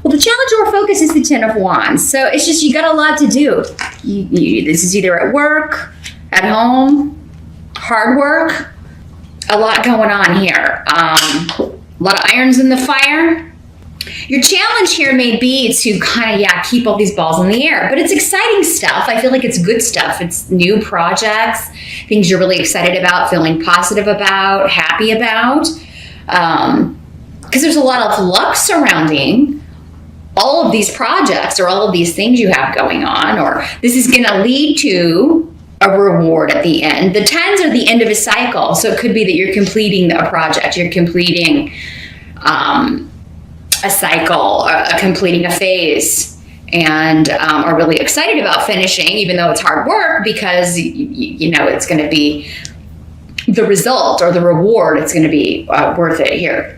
Well, the challenge or focus is the Ten of Wands. So it's just, you got a lot to do. This is either at work, at home, hard work, a lot going on here. A lot of irons in the fire. Your challenge here may be to kind of, keep all these balls in the air, but it's exciting stuff. I feel like it's good stuff. It's new projects, things you're really excited about, feeling positive about, happy about. Because there's a lot of luck surrounding all of these projects or all of these things you have going on, or this is going to lead to a reward at the end. The tens are the end of a cycle. So it could be that you're completing a project, you're completing a cycle, completing a phase, and are really excited about finishing, even though it's hard work, because you know it's going to be the result or the reward. It's going to be worth it here.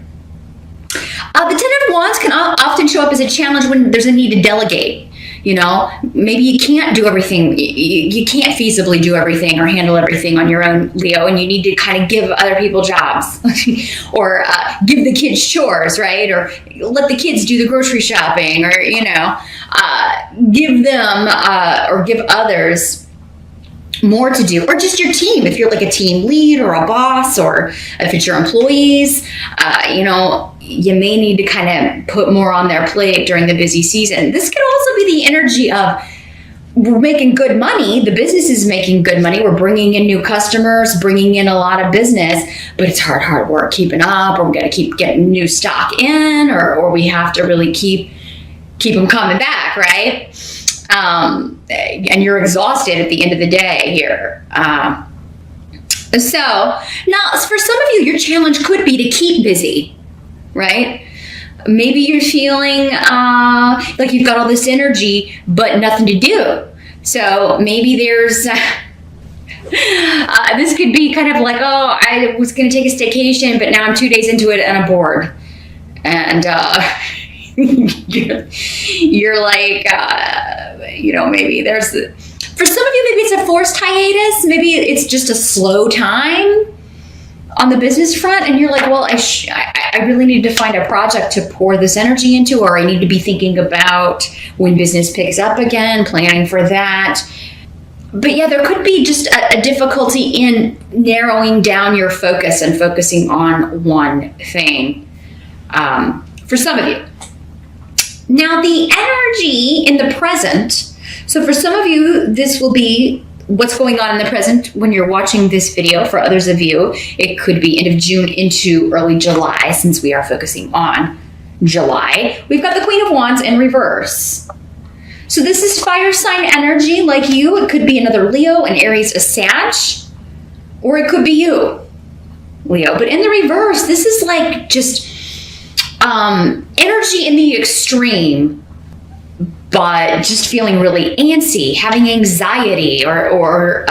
The Ten of Wands can often show up as a challenge when there's a need to delegate. You know, maybe you can't do everything. You can't feasibly do everything or handle everything on your own, Leo, and you need to kind of give other people jobs or give the kids chores, right? Or let the kids do the grocery shopping, or, you know, give them or give others more to do, or just your team. If you're like a team lead or a boss, or if it's your employees, you know, you may need to kind of put more on their plate during the busy season. This could also be the energy of, we're making good money. The business is making good money. We're bringing in new customers, bringing in a lot of business, but it's hard work keeping up, or we're going to keep getting new stock in, or we have to really keep them coming back, right? And you're exhausted at the end of the day here. So now for some of you, your challenge could be to keep busy, right? Maybe you're feeling like you've got all this energy, but nothing to do. So maybe there's, this could be kind of like, oh, I was going to take a staycation, but now I'm 2 days into it and I'm bored. And you're like, you know, maybe there's, for some of you, maybe it's a forced hiatus. Maybe it's just a slow time on the business front, and you're like, well, I really need to find a project to pour this energy into, or I need to be thinking about when business picks up again, planning for that. But yeah, there could be just a difficulty in narrowing down your focus and focusing on one thing for some of you. Now, the energy in the present, so for some of you, this will be what's going on in the present when you're watching this video. For others of you, it could be end of June into early July, since we are focusing on July. We've got the Queen of Wands in reverse. So this is fire sign energy like you. It could be another Leo, an Aries, a Sag, or it could be you, Leo. But in the reverse, this is like just energy in the extreme, but just feeling really antsy, having anxiety, or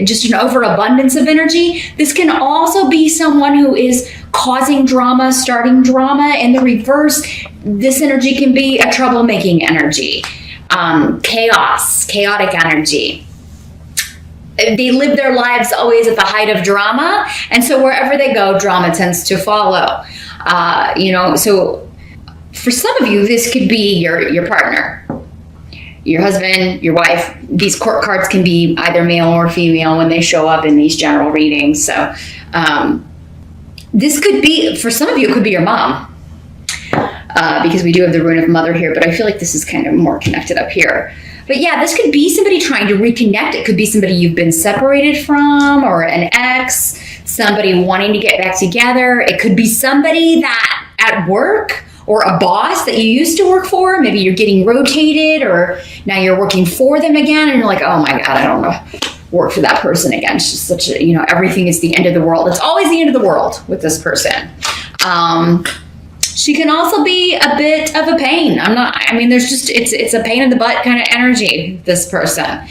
just an overabundance of energy. This can also be someone who is causing drama, starting drama. In the reverse, this energy can be a troublemaking energy, chaos, chaotic energy. They live their lives always at the height of drama, and so wherever they go, drama tends to follow. You know, so for some of you, this could be your partner, your husband, your wife. These court cards can be either male or female when they show up in these general readings. So this could be, for some of you, it could be your mom, because we do have the rune of mother here, but I feel like this is kind of more connected up here. But yeah, this could be somebody trying to reconnect. It could be somebody you've been separated from, or an ex, somebody wanting to get back together. It could be somebody that at work, or a boss that you used to work for. Maybe you're getting rotated, or now you're working for them again, and you're like, oh my God, I don't know, work for that person again. It's just such a, you know, everything is the end of the world. It's always the end of the world with this person. She can also be a bit of a pain. There's just, it's a pain in the butt kind of energy, this person.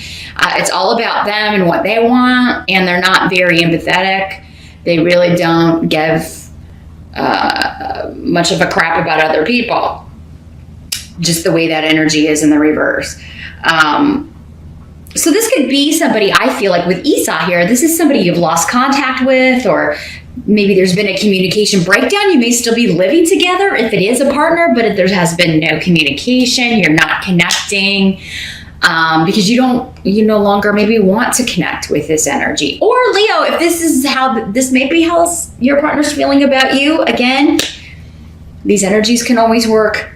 It's all about them and what they want, and they're not very empathetic. They really don't give much of a crap about other people. Just the way that energy is in the reverse. So this could be somebody, I feel like with Esau here, this is somebody you've lost contact with, or maybe there's been a communication breakdown. You may still be living together if it is a partner, but if there has been no communication, you're not connecting, because you no longer maybe want to connect with this energy. Or Leo, if this may be how your partner's feeling about you, again, these energies can always work.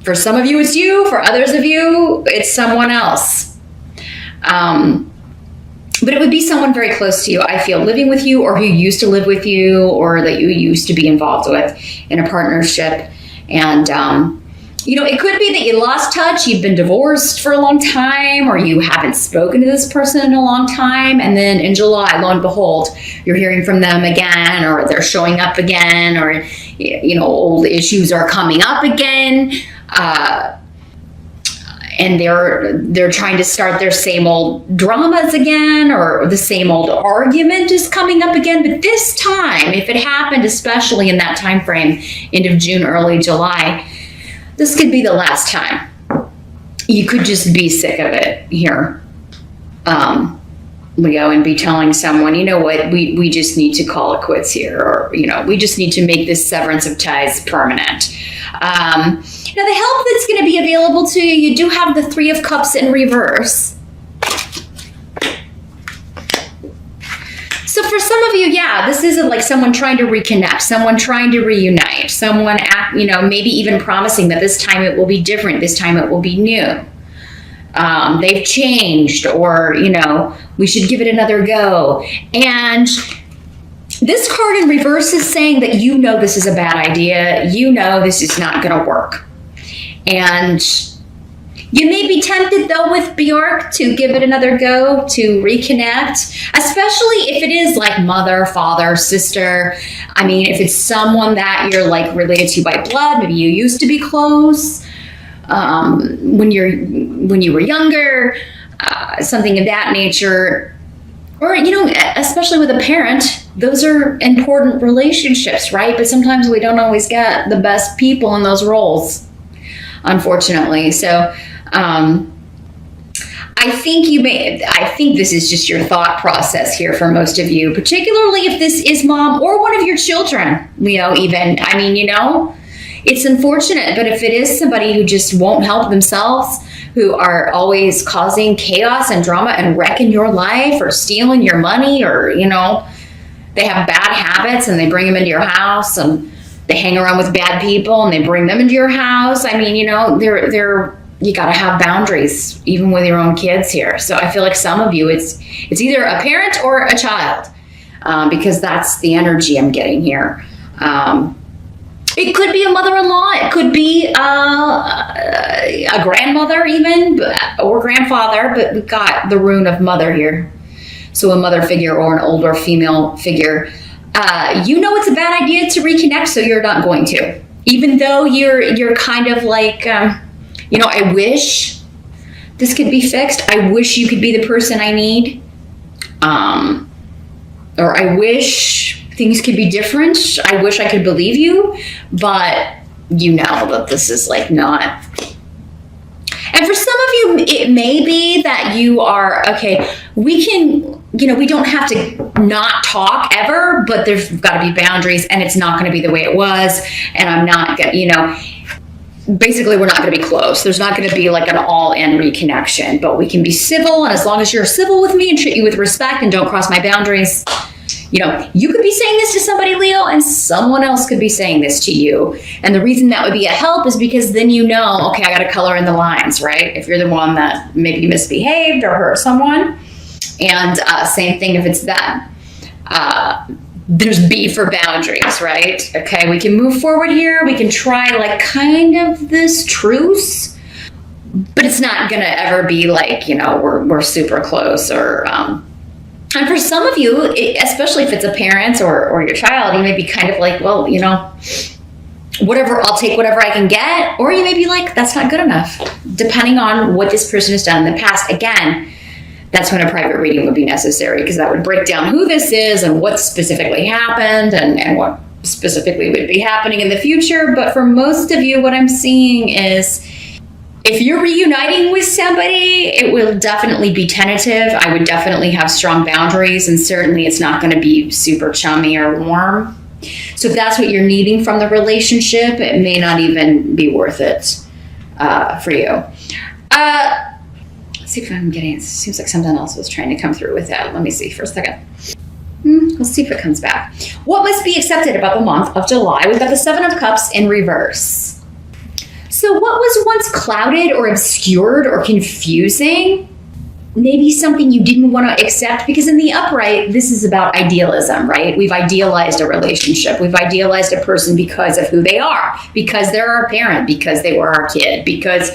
For some of you, it's you. For others of you, it's someone else. But it would be someone very close to you, I feel, living with you, or who used to live with you, or that you used to be involved with in a partnership. And, it could be that you lost touch, you've been divorced for a long time, or you haven't spoken to this person in a long time. And then in July, lo and behold, you're hearing from them again, or they're showing up again, or, old issues are coming up again. And they're trying to start their same old dramas again, or the same old argument is coming up again. But this time, if it happened, especially in that time frame, end of June, early July, this could be the last time. You could just be sick of it here, Leo, and be telling someone, you know what, we just need to call it quits here, or, we just need to make this severance of ties permanent. Now, the help that's going to be available to you, you do have the Three of Cups in reverse. So for some of you, yeah, this isn't like someone trying to reconnect, someone trying to reunite, someone, maybe even promising that this time it will be different, this time it will be new. They've changed, or, we should give it another go. And this card in reverse is saying that this is a bad idea. This is not going to work. And you may be tempted, though, with Bjork to give it another go, to reconnect, especially if it is like mother, father, sister. I mean, if it's someone that you're like related to by blood, maybe you used to be close when you were younger, something of that nature. Or, especially with a parent, those are important relationships, right? But sometimes we don't always get the best people in those roles, unfortunately. So I think this is just your thought process here for most of you, particularly if this is mom or one of your children, Leo, even. I mean, it's unfortunate, but if it is somebody who just won't help themselves, who are always causing chaos and drama and wrecking your life, or stealing your money, or, they have bad habits and they bring them into your house, and they hang around with bad people and they bring them into your house. I mean, you got to have boundaries, even with your own kids here. So I feel like some of you, it's either a parent or a child, because that's the energy I'm getting here. It could be a mother-in-law. It could be a grandmother even, or grandfather, but we've got the rune of mother here. So a mother figure or an older female figure. It's a bad idea to reconnect, so you're not going to. Even though you're kind of like, I wish this could be fixed. I wish you could be the person I need. Or I wish things could be different. I wish I could believe you, but that this is like not. And for some of you, it may be that you are, okay, we can, we don't have to not talk ever, but there's got to be boundaries, and it's not going to be the way it was. And I'm not going to, basically we're not going to be close. There's not going to be like an all-in reconnection, but we can be civil. And as long as you're civil with me and treat you with respect and don't cross my boundaries, you could be saying this to somebody, Leo, and someone else could be saying this to you. And the reason that would be a help is because then okay, I got to color in the lines, right? If you're the one that maybe misbehaved or hurt someone. And same thing if it's them. There's B for boundaries, right? Okay, we can move forward here. We can try like kind of this truce, but it's not going to ever be like, we're super close, or... And for some of you, especially if it's a parent or your child, you may be kind of like, well, whatever, I'll take whatever I can get. Or you may be like, that's not good enough, depending on what this person has done in the past. Again, that's when a private reading would be necessary, because that would break down who this is and what specifically happened and what specifically would be happening in the future. But for most of you, what I'm seeing is If you're reuniting with somebody, it will definitely be tentative. I would definitely have strong boundaries, and certainly it's not going to be super chummy or warm. So if that's what you're needing from the relationship, it may not even be worth it for you. Let's see if I'm getting, it seems like something else was trying to come through with that. Let me see for a second. Let's see if it comes back. What must be accepted about the month of July? We've got the Seven of Cups in reverse. So what was once clouded or obscured or confusing, maybe something you didn't want to accept, because in the upright, this is about idealism, right? We've idealized a relationship. We've idealized a person because of who they are, because they're our parent, because they were our kid, because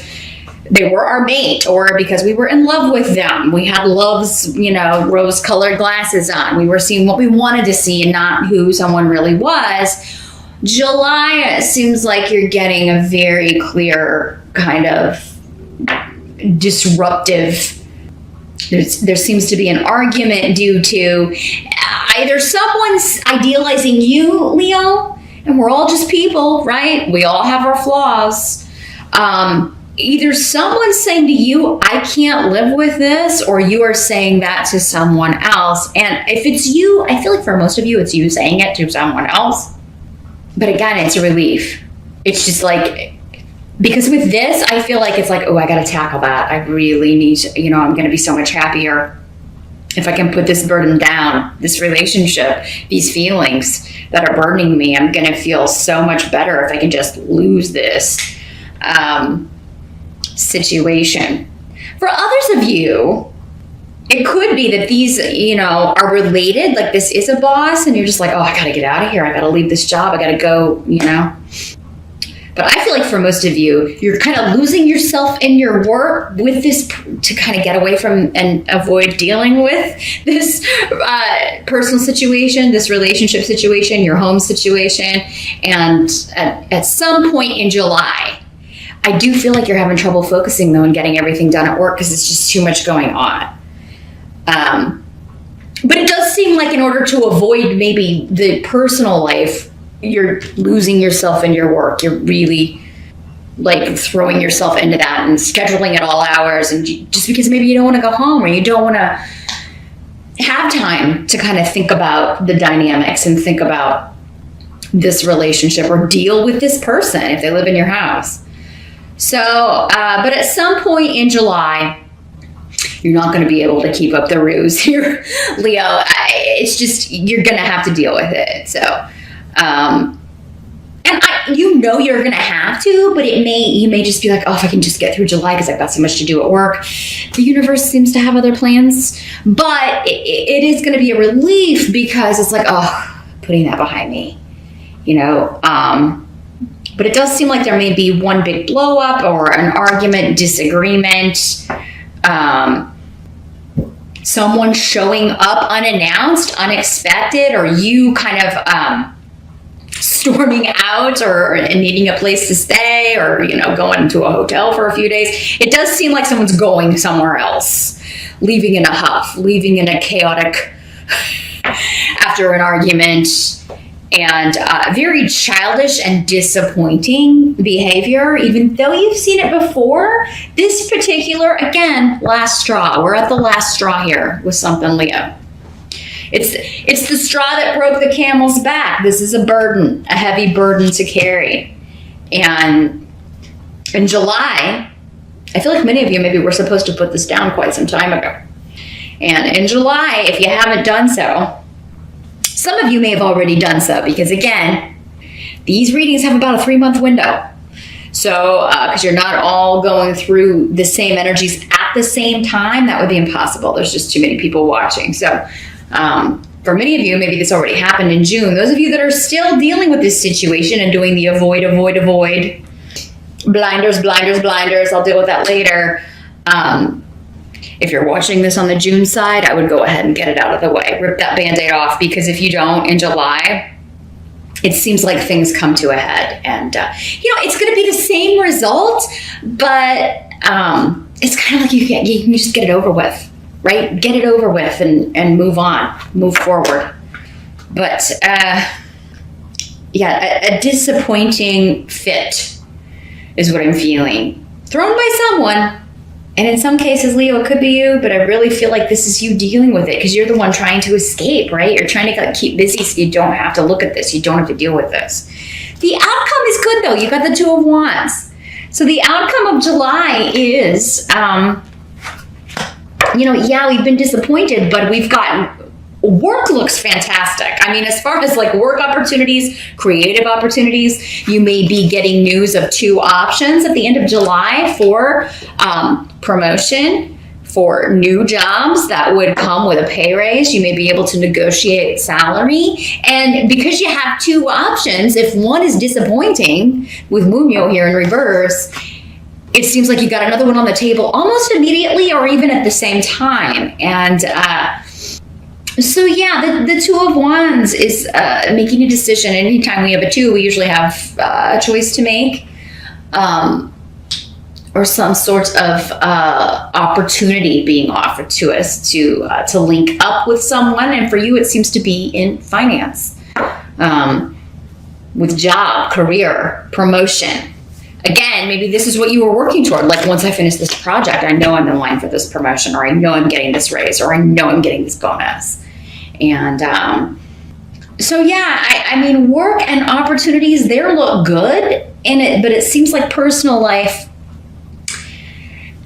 they were our mate, or because we were in love with them. We had love's, rose-colored glasses on. We were seeing what we wanted to see and not who someone really was. July, it seems like you're getting a very clear kind of disruptive. There seems to be an argument due to either someone's idealizing you, Leo, and we're all just people, right? We all have our flaws. Either someone's saying to you, I can't live with this, or you are saying that to someone else. And if it's you, I feel like for most of you, it's you saying it to someone else. But again, it's a relief. It's just like, because with this, I feel like it's like, oh, I got to tackle that. I really need to, I'm going to be so much happier if I can put this burden down, this relationship, these feelings that are burdening me. I'm going to feel so much better if I can just lose this situation. For others of you, it could be that these, are related. Like this is a boss and you're just like, oh, I got to get out of here. I got to leave this job. I got to go, But I feel like for most of you, you're kind of losing yourself in your work with this to kind of get away from and avoid dealing with this personal situation, this relationship situation, your home situation. And at some point in July, I do feel like you're having trouble focusing, though, and getting everything done at work because it's just too much going on. But it does seem like in order to avoid maybe the personal life, you're losing yourself in your work. You're really like throwing yourself into that and scheduling at all hours. And just because maybe you don't want to go home or you don't want to have time to kind of think about the dynamics and think about this relationship or deal with this person if they live in your house. So, but at some point in July, you're not going to be able to keep up the ruse here, Leo. It's just, you're going to have to deal with it. So, and you're going to have to, but you may just be like, oh, if I can just get through July because I've got so much to do at work. The universe seems to have other plans, but it is going to be a relief because it's like, oh, putting that behind me, but it does seem like there may be one big blow up or an argument, disagreement, someone showing up unannounced, unexpected, or you kind of storming out or needing a place to stay or, going to a hotel for a few days. It does seem like someone's going somewhere else, leaving in a huff, leaving in a chaotic after an argument. And very childish and disappointing behavior, even though you've seen it before. This particular, again, last straw. We're at the last straw here with something, Leo. It's the straw that broke the camel's back. This is a burden, a heavy burden to carry. And in July, I feel like many of you maybe were supposed to put this down quite some time ago. And in July, if you haven't done so, some of you may have already done so because, again, these readings have about a 3-month window. So, because you're not all going through the same energies at the same time, that would be impossible. There's just too many people watching. So, for many of you, maybe this already happened in June. Those of you that are still dealing with this situation and doing the avoid, blinders, I'll deal with that later. If you're watching this on the June side, I would go ahead and get it out of the way. Rip that Band-Aid off, because if you don't, in July, it seems like things come to a head. And, it's going to be the same result, but it's kind of like you can just get it over with, right? Get it over with and move on, move forward. But, a disappointing fit is what I'm feeling. thrown by someone. And in some cases, Leo, it could be you, but I really feel like this is you dealing with it because you're the one trying to escape, right? You're trying to keep busy so you don't have to look at this. You don't have to deal with this. The outcome is good, though. You got the Two of Wands. So the outcome of July is, yeah, we've been disappointed, but we've gotten... Work looks fantastic. I mean, as far as like work opportunities, creative opportunities, you may be getting news of 2 options at the end of July for promotion, for new jobs that would come with a pay raise. You may be able to negotiate salary. And because you have 2 options, if one is disappointing with Munyo here in reverse, it seems like you got another one on the table almost immediately or even at the same time. And so yeah, the Two of Wands is making a decision. Anytime we have a 2, we usually have a choice to make, or some sort of opportunity being offered to us to link up with someone. And for you, it seems to be in finance, with job, career, promotion. Again, maybe this is what you were working toward. Like, once I finish this project, I know I'm in line for this promotion, or I know I'm getting this raise, or I know I'm getting this bonus. And so, yeah, I mean, work and opportunities there look good in it, but it seems like personal life,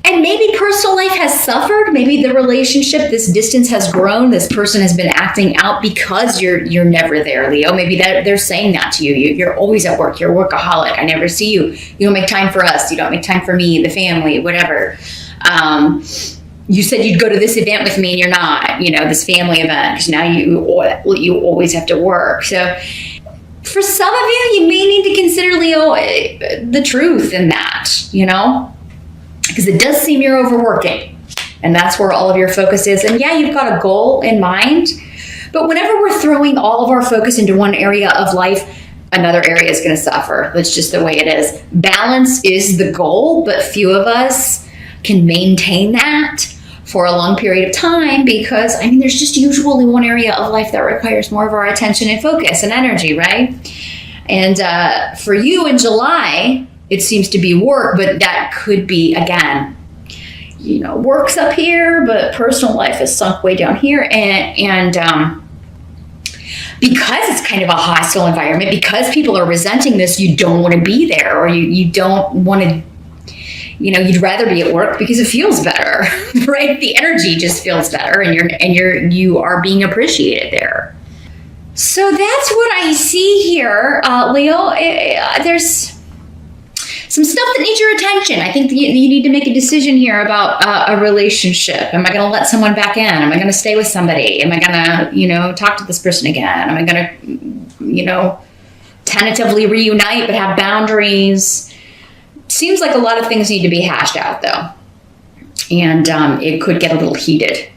and maybe personal life has suffered. Maybe the relationship, this distance has grown. This person has been acting out because you're never there, Leo. Maybe they're saying that to you. You're always at work. You're a workaholic. I never see you. You don't make time for us. You don't make time for me, the family, whatever. You said you'd go to this event with me and you're not, this family event, because now you always have to work. So for some of you, you may need to consider, Leo, the truth in that, because it does seem you're overworking, and that's where all of your focus is. And yeah, you've got a goal in mind, but whenever we're throwing all of our focus into one area of life, another area is going to suffer. That's just the way it is. Balance is the goal, but few of us can maintain that for a long period of time, because there's just usually one area of life that requires more of our attention and focus and energy, right? And for you in July, it seems to be work, but that could be, again, work's up here, but personal life is sunk way down here. And because it's kind of a hostile environment, because people are resenting this, you don't want to be there, or you don't want to, you'd rather be at work because it feels better, right? The energy just feels better, and you are being appreciated there. So that's what I see here, Leo. There's some stuff that needs your attention. I think that you need to make a decision here about a relationship. Am I going to let someone back in? Am I going to stay with somebody? Am I going to, talk to this person again? Am I going to, tentatively reunite but have boundaries? Seems like a lot of things need to be hashed out, though. And it could get a little heated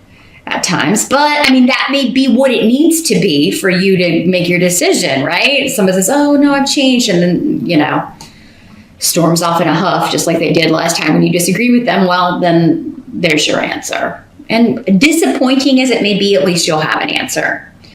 at times. But, that may be what it needs to be for you to make your decision, right? Somebody says, oh, no, I've changed. And then, storms off in a huff, just like they did last time when you disagree with them. Well, then there's your answer. And disappointing as it may be, at least you'll have an answer.